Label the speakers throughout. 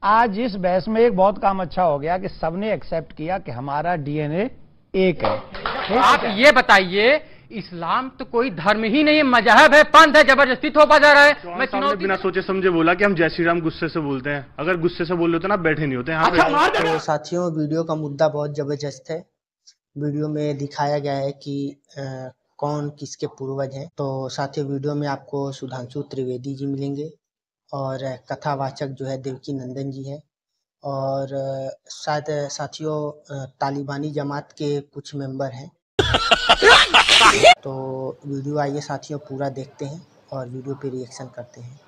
Speaker 1: आज इस बहस में एक बहुत काम अच्छा हो गया कि सबने एक्सेप्ट किया कि हमारा डीएनए एक है।
Speaker 2: आप ये बताइए, इस्लाम तो कोई धर्म ही नहीं है, मजहब है, पंथ है, जबरदस्ती थोपा जा रहा है। मैं चुनौती
Speaker 3: बिना सोचे समझे बोला कि हम जय श्री राम गुस्से से बोलते हैं। अगर गुस्से से बोल रहे होते ना बैठे नहीं होते यहाँ पे।
Speaker 4: तो साथियों, वीडियो का मुद्दा बहुत जबरदस्त है। वीडियो में दिखाया गया है कि कौन किसके पूर्वज हैं। तो साथियों, वीडियो में आपको सुधांशु त्रिवेदी जी मिलेंगे और कथावाचक जो है देवकी नंदन जी हैं, और शायद साथियों तालिबानी जमात के कुछ मेंबर हैं। तो वीडियो आइए साथियों पूरा देखते हैं और वीडियो पे रिएक्शन करते हैं।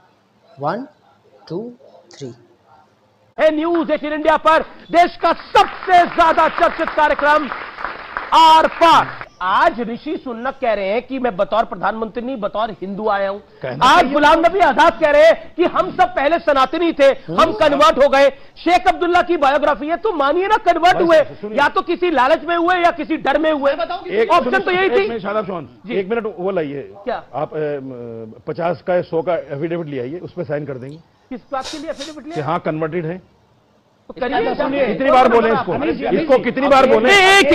Speaker 4: 1 2 3।
Speaker 5: न्यूज़ 18 इंडिया पर देश का सबसे ज्यादा चर्चित कार्यक्रम आर पार। आज ऋषि सुन्नत कह रहे हैं कि मैं बतौर प्रधानमंत्री नहीं, बतौर हिंदू आया हूं। आज गुलाम नबी आजाद कह रहे हैं कि हम सब पहले सनातनी थे, हम कन्वर्ट हो गए। शेख अब्दुल्ला की बायोग्राफी है, तो मानिए ना कन्वर्ट हुए, या तो किसी लालच में हुए या किसी डर में हुए। ऑप्शन तो यही थी।
Speaker 6: एक मिनट वो लाइए,
Speaker 5: क्या आप
Speaker 6: 50 का 100 का एफिडेविट ले आइए, उस पर साइन कर देंगे।
Speaker 5: किस बात के लिए एफिडेविट लिया?
Speaker 6: हाँ कन्वर्टेड है।
Speaker 5: कितनी
Speaker 6: बार बोले इसको कितनी बार बोले?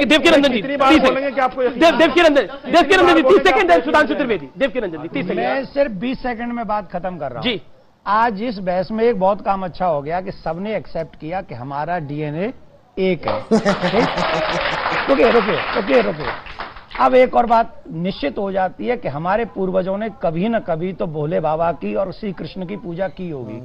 Speaker 5: देवकी नंदन जी,
Speaker 6: कितनी बार बोलेंगे कि आपको
Speaker 5: देवकी नंदन जी 30 सेकंड, सुधांशु त्रिवेदी, देवकी नंदन जी 30 सेकंड।
Speaker 1: मैं सिर्फ 20 सेकंड में बात खत्म कर रहा हूं
Speaker 5: जी।
Speaker 1: आज इस बहस में एक बहुत काम अच्छा हो गया कि सबने एक्सेप्ट किया कि हमारा डीएनए एक है। रुकिए। अब एक और बात निश्चित हो जाती है कि हमारे पूर्वजों ने कभी न कभी तो भोले बाबा की और श्री कृष्ण की पूजा की होगी।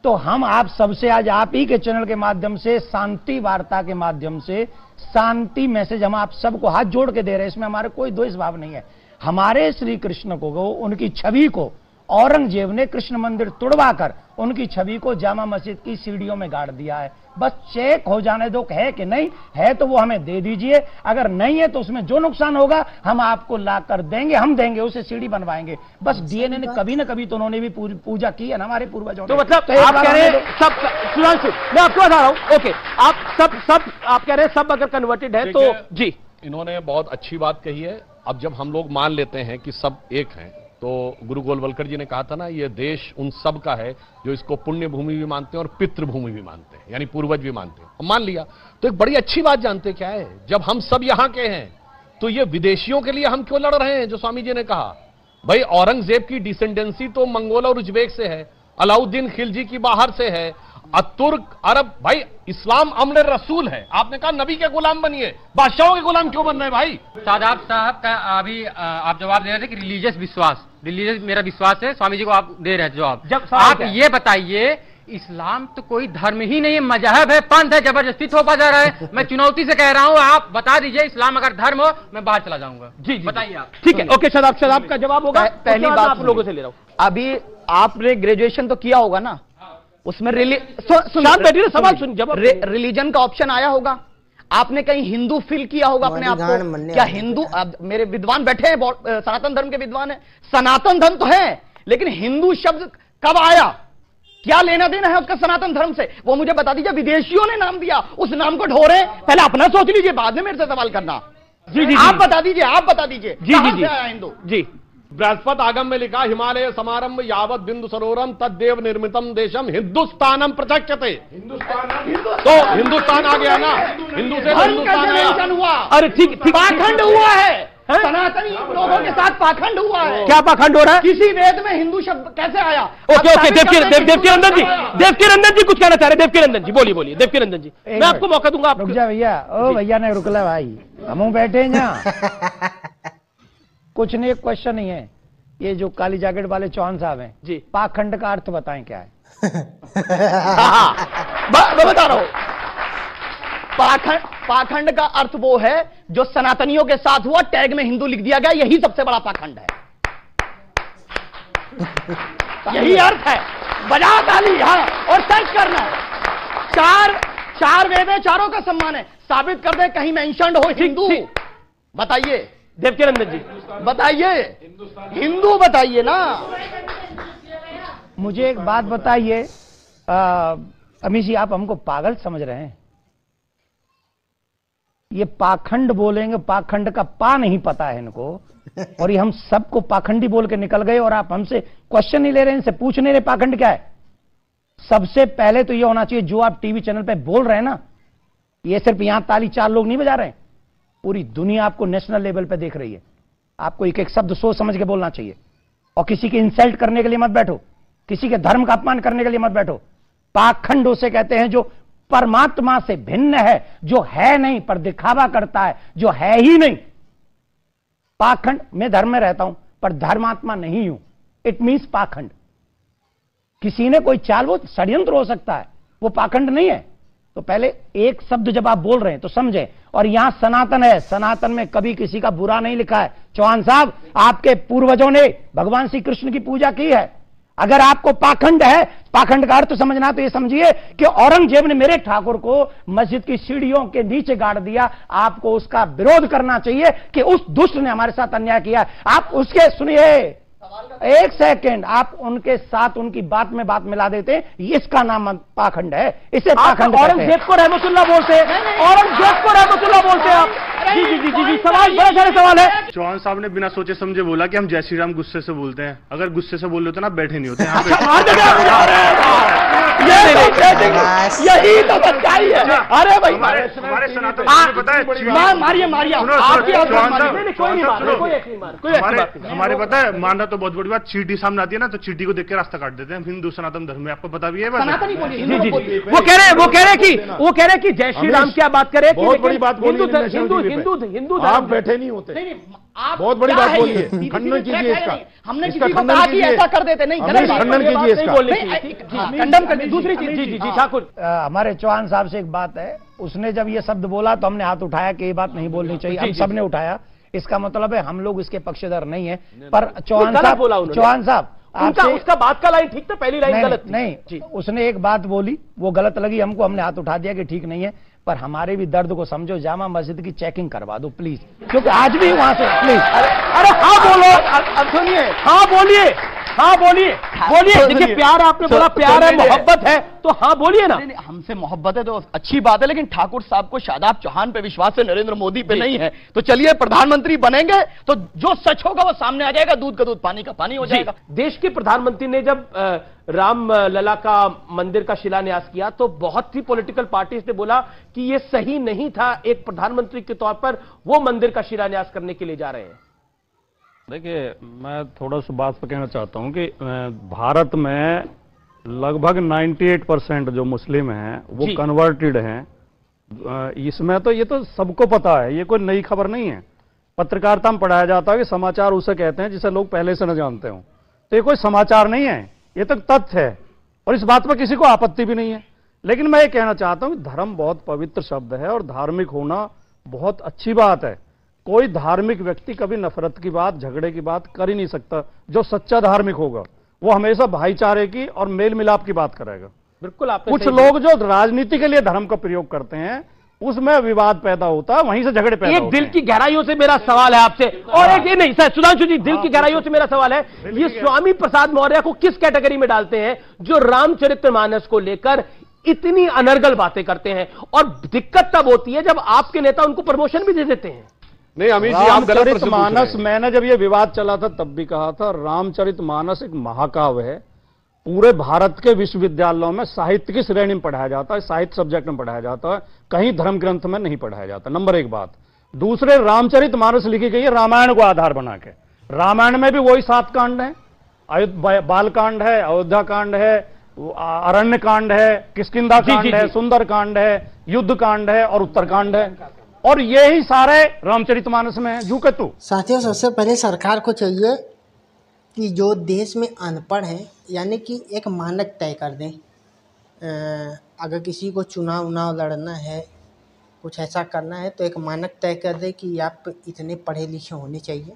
Speaker 1: तो हम आप सबसे आज आप ही के चैनल के माध्यम से, शांति वार्ता के माध्यम से शांति मैसेज हम आप सबको हाथ जोड़ के दे रहे हैं। इसमें हमारे कोई द्वेष भाव नहीं है। हमारे श्री कृष्ण को, उनकी छवि को औरंगजेब ने कृष्ण मंदिर तुड़वाकर उनकी छवि को जामा मस्जिद की सीढ़ियों में गाड़ दिया है। बस चेक हो जाने दो है कि नहीं है, तो वो हमें दे दीजिए। अगर नहीं है तो उसमें जो नुकसान होगा हम आपको ला कर देंगे, हम देंगे, उसे सीढ़ी बनवाएंगे। बस डीएनए ने कभी न कभी तो उन्होंने भी पूजा की है ना हमारे पूर्वजों।
Speaker 5: तो मतलब आप कह रहे हैं सब, सुधांशु मैं आपको बता रहा हूं, ओके, आप सब आप कह रहे हैं सब अगर कन्वर्टेड है तो जी।
Speaker 7: इन्होंने बहुत अच्छी बात कही है। अब जब हम लोग मान लेते हैं कि सब एक हैं, तो गुरु गोलवलकर जी ने कहा था ना, ये देश उन सब का है जो इसको पुण्य भूमि भी मानते हैं और पितृभूमि भी मानते हैं, यानी पूर्वज भी मानते हैं। हम मान लिया तो एक बड़ी अच्छी बात जानते क्या है, जब हम सब यहां के हैं तो ये विदेशियों के लिए हम क्यों लड़ रहे हैं? जो स्वामी जी ने कहा, भाई औरंगजेब की डिसेंडेंसी तो मंगोल और उज्बेक से है, अलाउद्दीन खिलजी की बाहर से है, तुर्क, अरब। भाई इस्लाम अम्र रसूल है। आपने कहा नबी के गुलाम बनिए, बादशाहों के गुलाम क्यों बन रहे हैं भाई?
Speaker 2: शादाब साहब का अभी आप जवाब दे रहे थे कि रिलीजियस विश्वास, रिलीजियस मेरा विश्वास है। स्वामी जी को आप दे रहे हैं जवाब।
Speaker 5: जब
Speaker 2: आप ये बताइए, इस्लाम तो कोई धर्म ही नहीं है, मजहब है, पंथ है, जबरदस्ती थोपा जा रहा है। मैं चुनौती से कह रहा हूं, आप बता दीजिए इस्लाम अगर धर्म हो, मैं बाहर चला जाऊंगा।
Speaker 5: जी
Speaker 2: बताइए आप।
Speaker 5: ठीक है, ओके, शादाब का जवाब होगा।
Speaker 8: पहली बात
Speaker 5: आप लोगों से ले रहा हूं।
Speaker 8: अभी आपने ग्रेजुएशन तो किया होगा ना, उसमें
Speaker 5: सवाल सुन, जब
Speaker 8: रिलीजन का ऑप्शन आया होगा, आपने कहीं हिंदू फील किया होगा अपने आप को? क्या हिंदू, मेरे विद्वान बैठे हैं, सनातन धर्म के विद्वान हैं, सनातन धर्म तो है, लेकिन हिंदू शब्द कब आया? क्या लेना देना है उसका सनातन धर्म से? वो मुझे बता दीजिए। विदेशियों ने नाम दिया, उस नाम को ढो रहे, पहले अपना सोच लीजिए, बाद में मेरे से सवाल करना।
Speaker 5: जी,
Speaker 8: आप बता दीजिए, आप बता दीजिए कहां से आया हिंदू?
Speaker 5: जी,
Speaker 7: बृहस्पत आगम में लिखा, हिमालय समारंभ यावत बिंदु सरोवरम तद्देव निर्मितम देशम हिंदुस्तानम प्रचक्षते। तो हिंदुस्तान आ गया ना, हिंदू से हिंदुस्तान
Speaker 8: हुआ।
Speaker 5: अरे ठीक,
Speaker 8: पाखंड हुआ है, सनातनी लोगों के साथ पाखंड हुआ है।
Speaker 5: क्या पाखंड हो रहा है?
Speaker 8: किसी वेद में हिंदू शब्द कैसे आया?
Speaker 5: ओके, देवकी नंदन जी कुछ कहना चाह रहे? देवकी नंदन जी बोलिए। देवकी नंदन जी, मैं आपको मौका दूंगा।
Speaker 1: रुक जा भैया, ओ भैया ने रुकला भाई, हम बैठे यहाँ। कुछ नहीं, एक क्वेश्चन ही है। ये जो काली जैकेट वाले चौहान साहब हैं
Speaker 5: जी,
Speaker 1: पाखंड का अर्थ बताएं क्या है?
Speaker 8: मैं बता रहा हूं, पाखंड का अर्थ वो है जो सनातनियों के साथ हुआ, टैग में हिंदू लिख दिया गया, यही सबसे बड़ा पाखंड है। यही अर्थ है। बजा ताली यहां और सर्च करना। चार वेद है, चारों का सम्मान है। साबित कर दे कहीं मेंशन्ड हो हिंदू। बताइए
Speaker 5: देवकी नंदन जी,
Speaker 8: बताइए, हिंदू बताइए ना।
Speaker 1: मुझे एक बात बताइए, अमीश जी, आप हमको पागल समझ रहे हैं? ये पाखंड बोलेंगे, पाखंड का पा नहीं पता है इनको, और ये हम सबको पाखंडी बोल के निकल गए, और आप हमसे क्वेश्चन नहीं ले रहे, इनसे पूछ नहीं रहे पाखंड क्या है। सबसे पहले तो ये होना चाहिए, जो आप टीवी चैनल पे बोल रहे हैं ना, ये सिर्फ यहां ताली 4 लोग नहीं बजा रहे हैं, पूरी दुनिया आपको नेशनल लेवल पे देख रही है। आपको एक एक शब्द सोच समझ के बोलना चाहिए, और किसी की इंसल्ट करने के लिए मत बैठो, किसी के धर्म का अपमान करने के लिए मत बैठो। पाखंड उसे कहते हैं जो परमात्मा से भिन्न है, जो है नहीं पर दिखावा करता है, जो है ही नहीं। पाखंड, मैं धर्म में रहता हूं पर धर्मात्मा नहीं हूं, इट मींस पाखंड। किसी ने कोई चाल, वो षड्यंत्र हो सकता है, वो पाखंड नहीं है। तो पहले एक शब्द जब आप बोल रहे हैं तो समझें। और यहां सनातन है, सनातन में कभी किसी का बुरा नहीं लिखा है। चौहान साहब, आपके पूर्वजों ने भगवान श्री कृष्ण की पूजा की है। अगर आपको पाखंड है, पाखंड का अर्थ समझना, तो ये समझिए कि औरंगजेब ने मेरे ठाकुर को मस्जिद की सीढ़ियों के नीचे गाड़ दिया। आपको उसका विरोध करना चाहिए कि उस दुष्ट ने हमारे साथ अन्याय किया। आप उसके, सुनिए एक सेकंड, आप उनके साथ उनकी बात में बात मिला देते हैं, इसका नाम पाखंड है। इसे पाखंड।
Speaker 5: औरंगजेब को रहमतुल्लाह बोलते हैं, औरंगजेब को रहमतुल्लाह बोलते हैं आप। जी जी जी जी जी, सवाल, बड़े सारे सवाल है।
Speaker 3: चौहान साहब ने बिना सोचे समझे बोला कि हम जय श्री राम गुस्से से बोलते हैं। अगर गुस्से से बोल रहे होते ना, बैठे नहीं होते यहाँ पे।
Speaker 5: यही तो सच्चाई है। अरे भाई,
Speaker 3: हमारे सनातन में पता है,
Speaker 5: मारिए मारिए,
Speaker 3: हमारे पता है, मानना तो बहुत बड़ी बात, चींटी सामने आती है ना, तो चींटी को देख के रास्ता काट देते हैं। हिंदू सनातन धर्म में आपको पता भी है।
Speaker 5: वो कह रहे कि जय श्री राम क्या बात करे,
Speaker 6: बहुत बड़ी बात बोली।
Speaker 5: हिंदू
Speaker 6: आप बैठे नहीं होते। बहुत बड़ी बात बोली है, खंडन कीजिए इसका।
Speaker 8: हमने किसी को कहा कि ऐसा कर देते नहीं,
Speaker 6: खंडन कीजिए इसका,
Speaker 5: खंडन कर। दूसरी चीज, जी जी जी ठाकुर,
Speaker 1: हमारे चौहान साहब से एक बात है, उसने जब ये शब्द बोला तो हमने हाथ उठाया कि ये बात नहीं बोलनी चाहिए। हम सबने उठाया, इसका मतलब है हम लोग इसके पक्षधर नहीं है। पर चौहान साहब
Speaker 5: उसका बात का लाइन ठीक था, पहली लाइन गलत
Speaker 1: नहीं। उसने एक बात बोली, वो गलत लगी हमको, हमने हाथ उठा दिया कि ठीक नहीं है। पर हमारे भी दर्द को समझो, जामा मस्जिद की चेकिंग करवा दो प्लीज, क्योंकि आज भी वहां से प्लीज।
Speaker 5: अरे हाँ बोलो, अब सुनिए, हाँ बोलिए, हाँ बोलिए, बोलिए। देखिए, प्यार, आपने बोला प्यार है, मोहब्बत है, तो हाँ बोलिए ना।
Speaker 8: हमसे मोहब्बत है तो अच्छी बात है, लेकिन ठाकुर साहब को शादाब चौहान पे विश्वास है, नरेंद्र मोदी पे नहीं है। तो चलिए, प्रधानमंत्री बनेंगे तो जो सच होगा वो सामने आ जाएगा, दूध का दूध, पानी का पानी हो जाएगा।
Speaker 5: देश के प्रधानमंत्री ने जब राम लला का मंदिर का शिलान्यास किया तो बहुत सी पॉलिटिकल पार्टीज ने बोला कि ये सही नहीं था, एक प्रधानमंत्री के तौर पर वो मंदिर का शिलान्यास करने के लिए जा रहे हैं।
Speaker 9: देखिए, मैं थोड़ा सा बात पर कहना चाहता हूं कि भारत में लगभग 98% जो मुस्लिम हैं वो कन्वर्टेड हैं। इसमें तो ये तो सबको पता है, ये कोई नई खबर नहीं है। पत्रकारिता में पढ़ाया जाता है कि समाचार उसे कहते हैं जिसे लोग पहले से न जानते हो। तो ये कोई समाचार नहीं है, ये तो तथ्य है, और इस बात पर किसी को आपत्ति भी नहीं है। लेकिन मैं ये कहना चाहता हूं कि धर्म बहुत पवित्र शब्द है और धार्मिक होना बहुत अच्छी बात है। कोई धार्मिक व्यक्ति कभी नफरत की बात, झगड़े की बात कर ही नहीं सकता। जो सच्चा धार्मिक होगा वो हमेशा भाईचारे की और मेल मिलाप की बात करेगा।
Speaker 5: बिल्कुल।
Speaker 9: कुछ लोग जो राजनीति के लिए धर्म का प्रयोग करते हैं उसमें विवाद पैदा होता है, वहीं से झगड़े पैदा होते हैं।
Speaker 5: एक दिल की गहराइयों से मेरा सवाल है आपसे, और एक ये नहीं सर, सुधांशु जी, दिल की गहराइयों से मेरा सवाल है, ये स्वामी प्रसाद मौर्य को किस कैटेगरी में डालते हैं जो रामचरितमानस को लेकर इतनी अनर्गल बातें करते हैं? और दिक्कत तब होती है जब आपके नेता उनको प्रमोशन भी दे देते हैं।
Speaker 7: नहीं अमित जी, आप गलत प्रश्न पूछ रहे हैं।
Speaker 9: रामचरितमानस, मैंने जब ये विवाद चला था तब भी कहा था, रामचरितमानस एक महाकाव्य है। पूरे भारत के विश्वविद्यालयों में साहित्य की श्रेणी में पढ़ाया जाता है, साहित्य सब्जेक्ट में पढ़ाया जाता है, कहीं धर्म ग्रंथ में नहीं पढ़ाया जाता। नंबर एक बात। दूसरे, रामचरितमानस लिखी गई है रामायण को आधार बना के। रामायण में भी वही 7 कांड हैं, बाल कांड है, अयोध्या कांड है, अरण्य कांड है, किष्किंधा कांड है, सुंदर कांड है, युद्ध कांड है और उत्तरकांड है, और यही सारे रामचरितमानस में है। जू के तू
Speaker 4: साथियों, सबसे पहले सरकार को चाहिए कि जो देश में अनपढ़ हैं, यानी कि एक मानक तय कर दें। अगर किसी को चुनाव लड़ना है, कुछ ऐसा करना है, तो एक मानक तय कर दें कि आप इतने पढ़े लिखे होने चाहिए,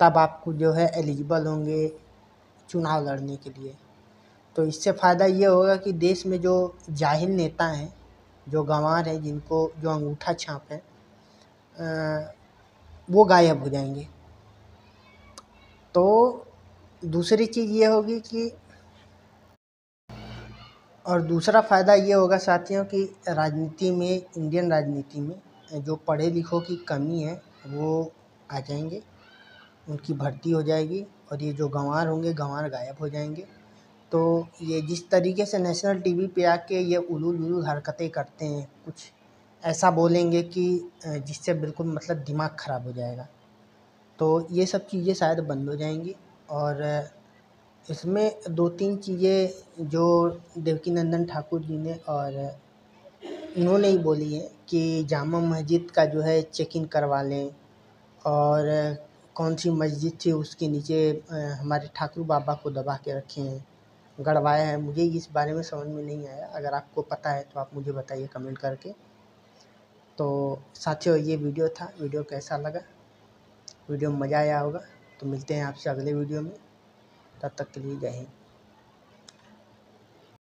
Speaker 4: तब आपको जो है एलिजिबल होंगे चुनाव लड़ने के लिए। तो इससे फ़ायदा ये होगा कि देश में जो जाहिल नेता हैं, जो गंवार हैं, जिनको जो अंगूठा छाप है, वो गायब हो जाएंगे। तो दूसरी चीज़ ये होगी कि, और दूसरा फ़ायदा ये होगा साथियों कि राजनीति में, इंडियन राजनीति में जो पढ़े लिखों की कमी है वो आ जाएंगे, उनकी भर्ती हो जाएगी, और ये जो गंवार होंगे, गंवार गायब हो जाएंगे। तो ये जिस तरीके से नेशनल टीवी पे आके ये उलूल हरकतें करते हैं, कुछ ऐसा बोलेंगे कि जिससे बिल्कुल मतलब दिमाग ख़राब हो जाएगा। तो ये सब चीज़ें शायद बंद हो जाएंगी। और इसमें 2-3 चीज़ें जो देवकीनंदन ठाकुर जी ने और इन्होंने ही बोली है कि जामा मस्जिद का जो है चेक इन करवा लें, और कौन सी मस्जिद थी उसके नीचे हमारे ठाकुर बाबा को दबा के रखे हैं, गड़वाया है। मुझे इस बारे में समझ में नहीं आया, अगर आपको पता है तो आप मुझे बताइए कमेंट करके। तो साथियों, ये वीडियो था, वीडियो कैसा लगा? वीडियो में मज़ा आया होगा। तो मिलते हैं आपसे अगले वीडियो में, तब तक के लिए जय हिंद।